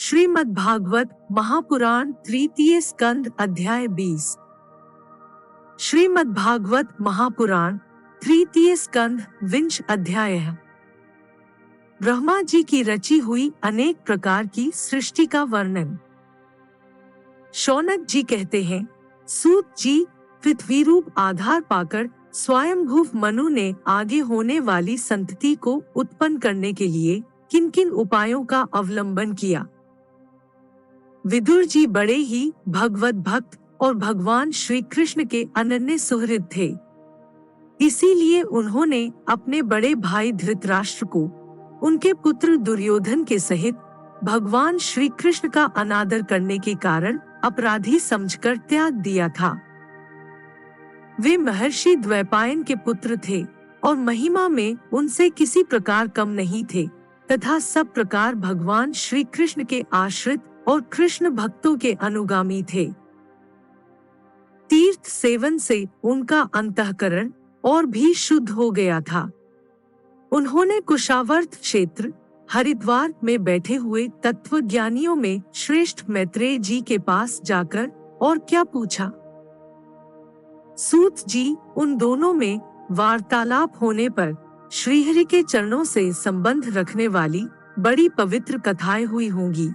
श्रीमद्भागवत महापुराण तृतीय स्कंद अध्याय 20। श्रीमद्भागवत महापुराण तृतीय स्कंद विंश अध्याय है। ब्रह्मा जी की रची हुई अनेक प्रकार की सृष्टि का वर्णन। शौनक जी कहते हैं, सूत जी, पृथ्वी रूप आधार पाकर स्वयंभू मनु ने आगे होने वाली संतति को उत्पन्न करने के लिए किन किन उपायों का अवलंबन किया। विदुर जी बड़े ही भगवत भक्त और भगवान श्री कृष्ण के अनन्य सुहृद थे। इसीलिए उन्होंने अपने बड़े भाई धृतराष्ट्र को उनके पुत्र दुर्योधन के सहित भगवान श्री कृष्ण का अनादर करने के कारण अपराधी समझकर त्याग दिया था। वे महर्षि द्वैपायन के पुत्र थे और महिमा में उनसे किसी प्रकार कम नहीं थे तथा सब प्रकार भगवान श्री कृष्ण के आश्रित और कृष्ण भक्तों के अनुगामी थे। तीर्थ सेवन से उनका अंतःकरण और भी शुद्ध हो गया था। उन्होंने कुशावर्त क्षेत्र हरिद्वार में बैठे हुए तत्वज्ञानियों में श्रेष्ठ मैत्रेय जी के पास जाकर और क्या पूछा। सूत जी, उन दोनों में वार्तालाप होने पर श्रीहरि के चरणों से संबंध रखने वाली बड़ी पवित्र कथाएं हुई होंगी,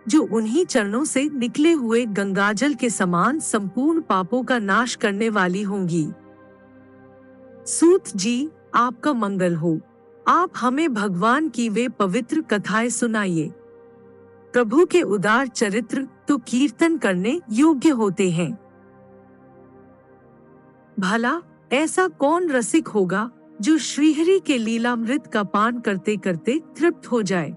जो उन्हीं चरणों से निकले हुए गंगाजल के समान संपूर्ण पापों का नाश करने वाली होंगी। सूत जी, आपका मंगल हो। आप हमें भगवान की वे पवित्र कथाएं सुनाइए। प्रभु के उदार चरित्र तो कीर्तन करने योग्य होते हैं। भला ऐसा कौन रसिक होगा जो श्रीहरि के लीलामृत का पान करते करते तृप्त हो जाए।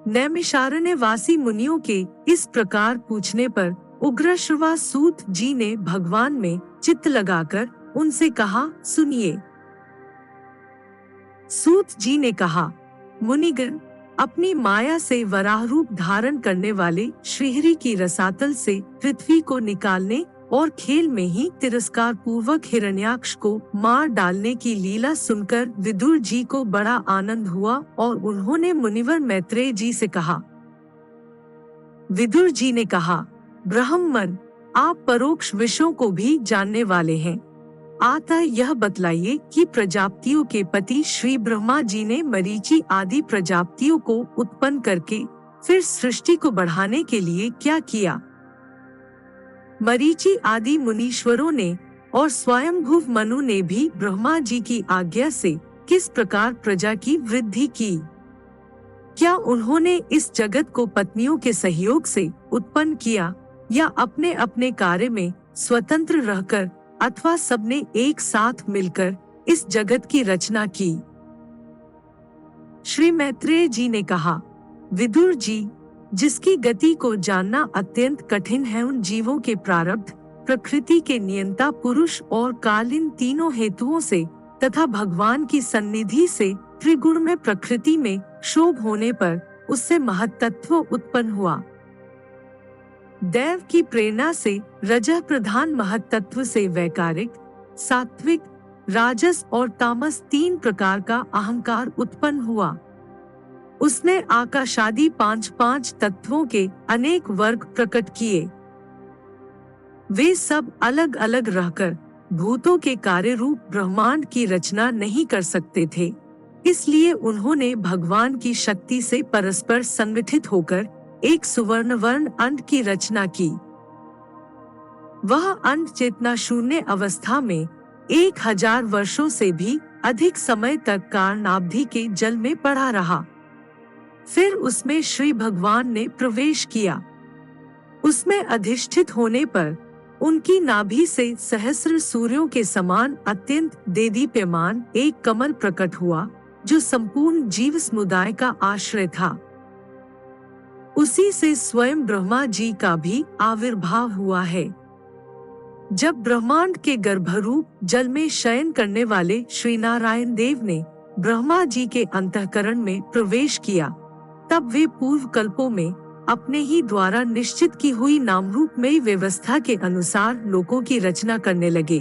नैमिषारण्य वासी मुनियों के इस प्रकार पूछने पर उग्रश्रवा सूत जी ने भगवान में चित्त लगाकर उनसे कहा, सुनिए। सूत जी ने कहा, मुनिगण, अपनी माया से वराह रूप धारण करने वाले श्रीहरि की रसातल से पृथ्वी को निकालने और खेल में ही तिरस्कार पूर्वक हिरण्याक्ष को मार डालने की लीला सुनकर विदुर जी को बड़ा आनंद हुआ और उन्होंने मुनिवर मैत्रेय जी से कहा। विदुर जी ने कहा, ब्रह्मन, आप परोक्ष विषयों को भी जानने वाले हैं। अतः यह बतलाइए कि प्रजापतियों के पति श्री ब्रह्मा जी ने मरीचि आदि प्रजापतियों को उत्पन्न करके फिर सृष्टि को बढ़ाने के लिए क्या किया। मरीचि आदि मुनीश्वरों ने और स्वयंभू मनु ने भी ब्रह्मा जी की आज्ञा से किस प्रकार प्रजा की वृद्धि की। क्या उन्होंने इस जगत को पत्नियों के सहयोग से उत्पन्न किया या अपने अपने कार्य में स्वतंत्र रहकर अथवा सबने एक साथ मिलकर इस जगत की रचना की। श्री मैत्रेय जी ने कहा, विदुर जी, जिसकी गति को जानना अत्यंत कठिन है, उन जीवों के प्रारब्ध, प्रकृति के नियंता पुरुष और कालीन तीनों हेतुओं से तथा भगवान की सन्निधि से त्रिगुण में प्रकृति में क्षोभ होने पर उससे महत्तत्व उत्पन्न हुआ। दैव की प्रेरणा से रजः प्रधान महत्तत्व से वैकारिक, सात्विक, राजस और तामस तीन प्रकार का अहंकार उत्पन्न हुआ। उसने आकाशादि पांच तत्वों के अनेक वर्ग प्रकट किए। वे सब अलग अलग रहकर भूतों के कार्य रूप ब्रह्मांड की रचना नहीं कर सकते थे। इसलिए उन्होंने भगवान की शक्ति से परस्पर संगठित होकर एक सुवर्णवर्ण अंड की रचना की। वह अंड चेतना शून्य अवस्था में 1000 वर्षों से भी अधिक समय तक कारणाब्धि के जल में पड़ा रहा। फिर उसमें श्री भगवान ने प्रवेश किया। उसमें अधिष्ठित होने पर उनकी नाभि से सहस्र सूर्यों के समान अत्यंत देदीप्यमान एक कमल प्रकट हुआ, जो संपूर्ण जीव समुदाय का आश्रय था। उसी से स्वयं ब्रह्मा जी का भी आविर्भाव हुआ है। जब ब्रह्मांड के गर्भरूप जल में शयन करने वाले श्री नारायण देव ने ब्रह्मा जी के अंतःकरण में प्रवेश किया, तब वे पूर्व कल्पों में अपने ही द्वारा निश्चित की हुई नामरूपमयी व्यवस्था के अनुसार लोकों की रचना करने लगे।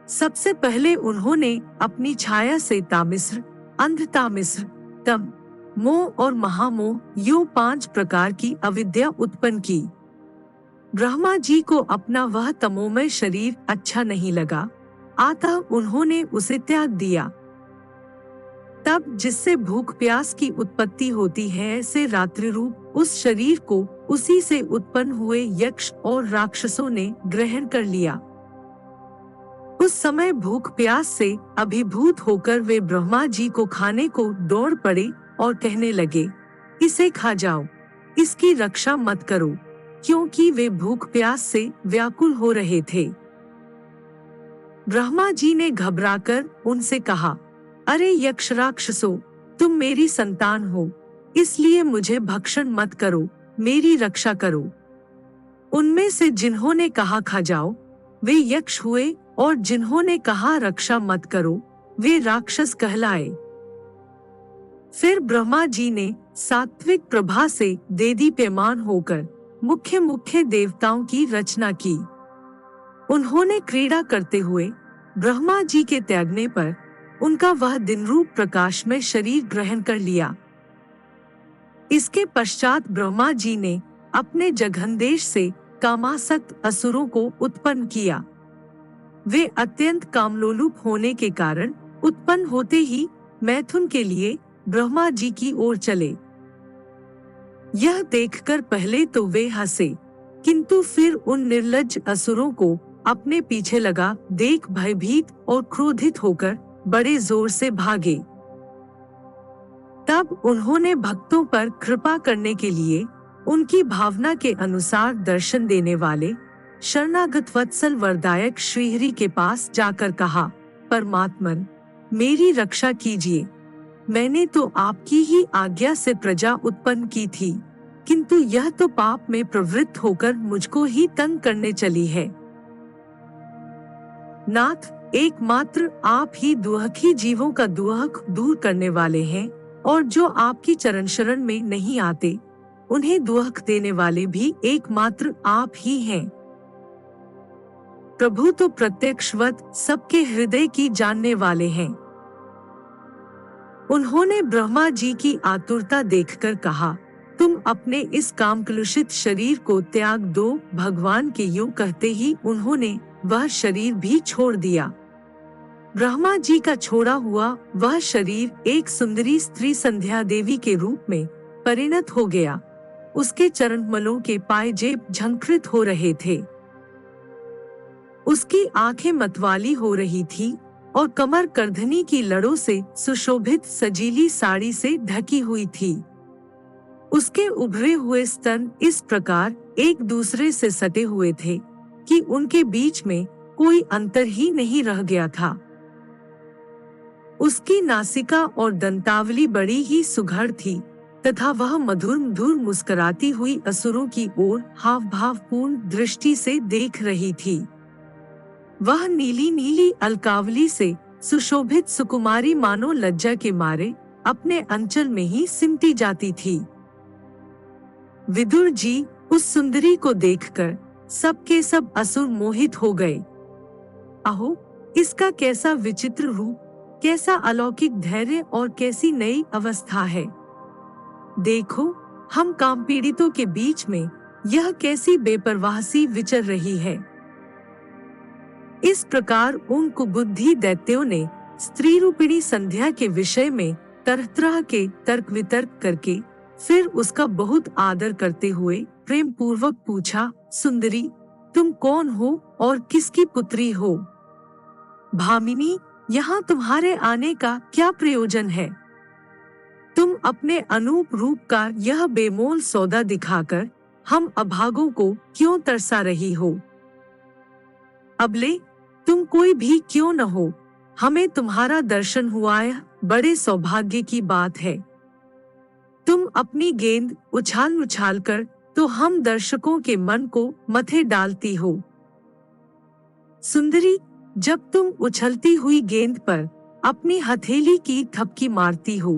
सबसे पहले उन्होंने अपनी छाया से तामिस्र, अंधतामिस्र, तम, मोह और महामोह यूं 5 प्रकार की अविद्या उत्पन्न की। ब्रह्मा जी को अपना वह तमोमय शरीर अच्छा नहीं लगा, अतः उन्होंने उसे त्याग दिया। तब जिससे भूख प्यास की उत्पत्ति होती है, ऐसे रात्रि रूप उस शरीर को उसी से उत्पन्न हुए यक्ष और राक्षसों ने ग्रहण कर लिया। उस समय भूख प्यास से अभिभूत होकर वे ब्रह्मा जी को खाने को दौड़ पड़े और कहने लगे, इसे खा जाओ, इसकी रक्षा मत करो, क्योंकि वे भूख प्यास से व्याकुल हो रहे थे। ब्रह्मा जी ने घबराकर उनसे कहा, अरे यक्ष राक्षसों, तुम मेरी संतान हो, इसलिए मुझे भक्षण मत करो, मेरी रक्षा करो। उनमें से जिन्होंने कहा खा जाओ, वे यक्ष हुए, और जिन्होंने कहा रक्षा मत करो, वे राक्षस कहलाए। फिर ब्रह्मा जी ने सात्विक प्रभा से देदीप्यमान होकर मुख्य मुख्य देवताओं की रचना की। उन्होंने क्रीड़ा करते हुए ब्रह्मा जी के त्यागने पर उनका वह दिन रूप प्रकाश में शरीर ग्रहण कर लिया। इसके पश्चात ब्रह्मा जी ने अपने जघन्देश से कामासक्त असुरों को उत्पन्न किया। वे अत्यंत कामलोलुप होने के कारण उत्पन्न होते ही मैथुन के लिए ब्रह्मा जी की ओर चले। यह देखकर पहले तो वे हंसे, किंतु फिर उन निर्लज्ज असुरों को अपने पीछे लगा देख भयभीत और क्रोधित होकर बड़े जोर से भागे। तब उन्होंने भक्तों पर कृपा करने के लिए उनकी भावना के अनुसार दर्शन देने वाले शरणागत वत्सल वरदायक श्रीहरि के पास जाकर कहा, परमात्मन, मेरी रक्षा कीजिए। मैंने तो आपकी ही आज्ञा से प्रजा उत्पन्न की थी, किंतु यह तो पाप में प्रवृत्त होकर मुझको ही तंग करने चली है। नाथ, एकमात्र आप ही दुहखी जीवों का दुहक दूर करने वाले हैं, और जो आपकी चरण शरण में नहीं आते, उन्हें दुहक देने वाले भी एकमात्र आप ही हैं। प्रभु तो प्रत्यक्षवत सबके हृदय की जानने वाले हैं। उन्होंने ब्रह्मा जी की आतुरता देखकर कहा, तुम अपने इस कामकलुषित शरीर को त्याग दो। भगवान के यूं कहते ही उन्होंने वह शरीर भी छोड़ दिया। ब्रह्मा जी का छोड़ा हुआ वह शरीर एक सुंदरी स्त्री संध्या देवी के रूप में परिणत हो गया। उसके चरणकमलों के पायजेब झंकृत हो रहे थे, उसकी आंखें मतवाली हो रही थी और कमर करधनी की लड़ों से सुशोभित सजीली साड़ी से ढकी हुई थी। उसके उभरे हुए स्तन इस प्रकार एक दूसरे से सटे हुए थे कि उनके बीच में कोई अंतर ही नहीं रह गया था। उसकी नासिका और दंतावली बड़ी ही सुघड़ थी तथा वह मधुर मधुर मुस्कुराती हुई असुरों की ओर हाव भावपूर्ण दृष्टि से देख रही थी। वह नीली नीली अलकावली से सुशोभित सुकुमारी मानो लज्जा के मारे अपने अंचल में ही सिमटी जाती थी। विदुर जी उस सुंदरी को देखकर सबके सब असुर मोहित हो गए। अहो, इसका कैसा विचित्र रूप, कैसा अलौकिक धैर्य और कैसी नई अवस्था है। देखो, हम काम पीड़ितों के बीच में यह कैसी बेपरवाही विचर रही है। इस प्रकार उन कुबुद्धि दैत्यों ने स्त्री रूपिणी संध्या के विषय में तरह तरह के तर्क वितर्क करके फिर उसका बहुत आदर करते हुए प्रेम पूर्वक पूछा, सुंदरी, तुम कौन हो और किसकी पुत्री हो? भामिनी, यहाँ तुम्हारे आने का क्या प्रयोजन है? तुम अपने अनूप रूप का यह बेमोल सौदा दिखाकर हम अभागों को क्यों तरसा रही हो? अबले तुम कोई भी क्यों न हो, हमें तुम्हारा दर्शन हुआ है, बड़े सौभाग्य की बात है। तुम अपनी गेंद उछाल उछाल कर तो हम दर्शकों के मन को मथे डालती हो। सुंदरी, जब तुम उछलती हुई गेंद पर अपनी हथेली की थपकी मारती हो,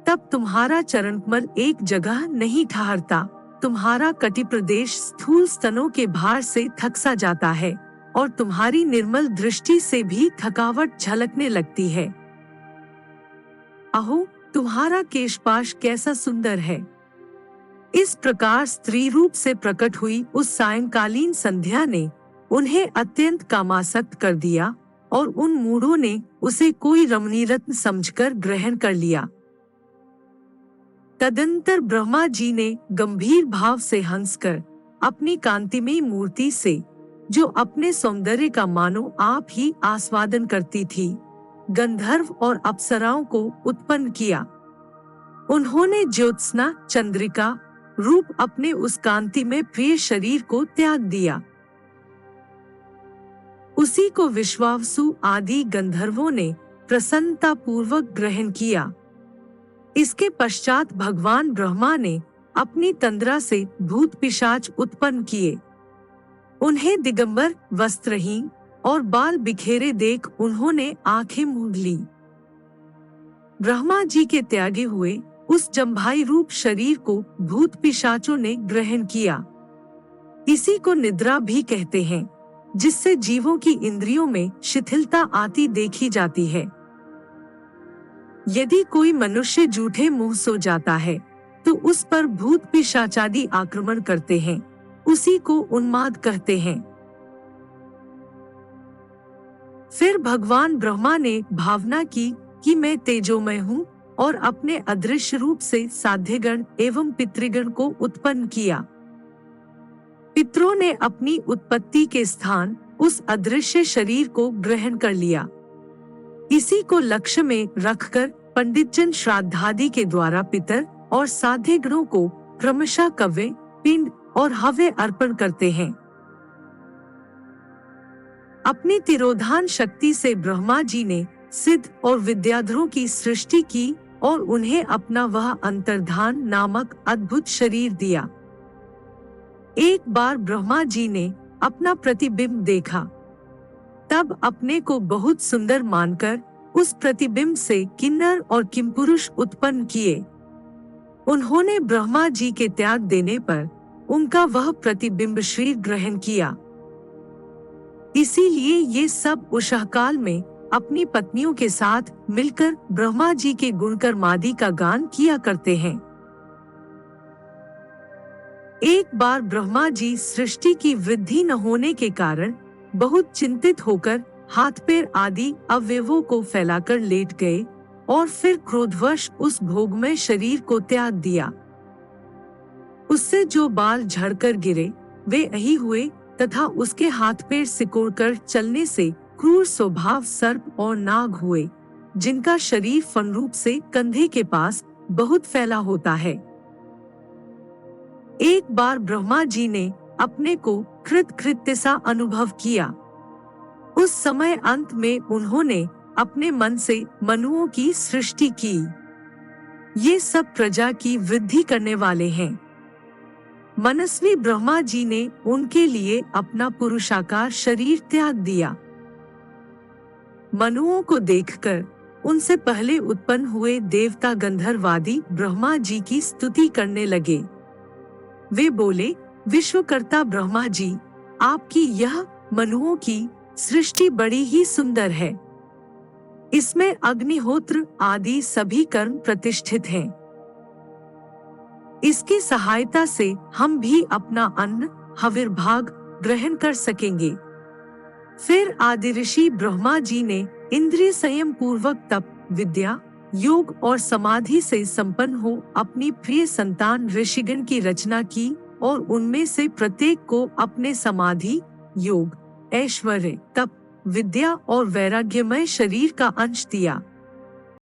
तब तुम्हारा चरणकमल एक जगह नहीं ठहरता। तुम्हारा कटि प्रदेश स्थूल स्तनों के भार से थकसा जाता है और तुम्हारी निर्मल दृष्टि से भी थकावट झलकने लगती है। अहो, तुम्हारा केशपाश कैसा सुंदर है। इस प्रकार स्त्री रूप से प्रकट हुई उस सायंकालीन संध्या ने उन्हें अत्यंत कामासक्त कर दिया और उन मूढ़ों ने उसे कोई रमणीय रत्न समझकर ग्रहण कर लिया। तदंतर ब्रह्मा जी ने गंभीर भाव से हंसकर अपनी कांतिमयी मूर्ति से, जो अपने सौंदर्य का मानो आप ही आस्वादन करती थी, गंधर्व और अप्सराओं को उत्पन्न किया। उन्होंने ज्योत्सना चंद्रिका रूप अपने उस कांति में प्रिय शरीर को त्याग दिया। उसी को विश्वावसु आदि गंधर्वों ने प्रसन्नता पूर्वक ग्रहण किया। इसके पश्चात भगवान ब्रह्मा ने अपनी तंद्रा से भूत पिशाच उत्पन्न किए। उन्हें दिगंबर वस्त्रहीन और बाल बिखेरे देख उन्होंने आंखें मूंद ली। ब्रह्मा जी के त्यागे हुए उस जम्भाई रूप शरीर को भूत पिशाचों ने ग्रहण किया। इसी को निद्रा भी कहते हैं, जिससे जीवों की इंद्रियों में शिथिलता आती देखी जाती है। यदि कोई मनुष्य जूठे मुंह सो जाता है तो उस पर भूत पिशाचादि आक्रमण करते हैं, उसी को उन्माद कहते हैं। फिर भगवान ब्रह्मा ने भावना की कि मैं तेजोमय हूँ और अपने अदृश्य रूप से साध्यगण एवं पितृगण को उत्पन्न किया। पितरों ने अपनी उत्पत्ति के स्थान उस अदृश्य शरीर को ग्रहण कर लिया। इसी को लक्ष्य में रखकर पंडितजन श्राद्धादि के द्वारा पितर और साध्यगणों को क्रमशः कव्य, पिंड और हव्य अर्पण करते हैं। अपनी तिरोधान शक्ति से ब्रह्मा जी ने सिद्ध और विद्याधरों की सृष्टि की और उन्हें अपना वह अंतर्धान नामक अद्भुत शरीर दिया। एक बार ब्रह्मा जी ने अपना प्रतिबिंब देखा, तब अपने को बहुत सुंदर मानकर उस प्रतिबिंब से किन्नर और किमपुरुष उत्पन्न किए। उन्होंने ब्रह्मा जी के त्याग देने पर उनका वह प्रतिबिंब शरीर ग्रहण किया। इसीलिए ये सब उषःकाल में अपनी पत्नियों के साथ मिलकर ब्रह्मा जी के गुणकर्मादि का गान किया करते हैं। एक बार ब्रह्मा जी सृष्टि की वृद्धि न होने के कारण बहुत चिंतित होकर हाथ पैर आदि अवयवों को फैलाकर लेट गए और फिर क्रोधवश उस भोगमय शरीर को त्याग दिया। उससे जो बाल झड़कर गिरे वे अही हुए तथा उसके हाथ पैर सिकोड़कर चलने से क्रूर स्वभाव सर्प और नाग हुए, जिनका शरीर फन रूप से कंधे के पास बहुत फैला होता है। एक बार ब्रह्मा जी ने अपने को कृतकृत्य सा अनुभव किया। उस समय अंत में उन्होंने अपने मन से मनुओं की सृष्टि की। ये सब प्रजा की वृद्धि करने वाले हैं। मनस्वी ब्रह्मा जी ने उनके लिए अपना पुरुषाकार शरीर त्याग दिया। मनुओं को देखकर उनसे पहले उत्पन्न हुए देवता गंधर्वादी ब्रह्मा जी की स्तुति करने लगे। वे बोले, विश्वकर्ता ब्रह्मा जी, आपकी यह मनुओं की सृष्टि बड़ी ही सुंदर है। इसमें अग्निहोत्र आदि सभी कर्म प्रतिष्ठित हैं। इसकी सहायता से हम भी अपना अन्न हविर्भाग ग्रहण कर सकेंगे। फिर आदि ऋषि ब्रह्मा जी ने इंद्रिय संयम पूर्वक तप, विद्या, योग और समाधि से संपन्न हो अपनी प्रिय संतान ऋषिगण की रचना की और उनमें से प्रत्येक को अपने समाधि, योग, ऐश्वर्य, तप, विद्या और वैराग्यमय शरीर का अंश दिया।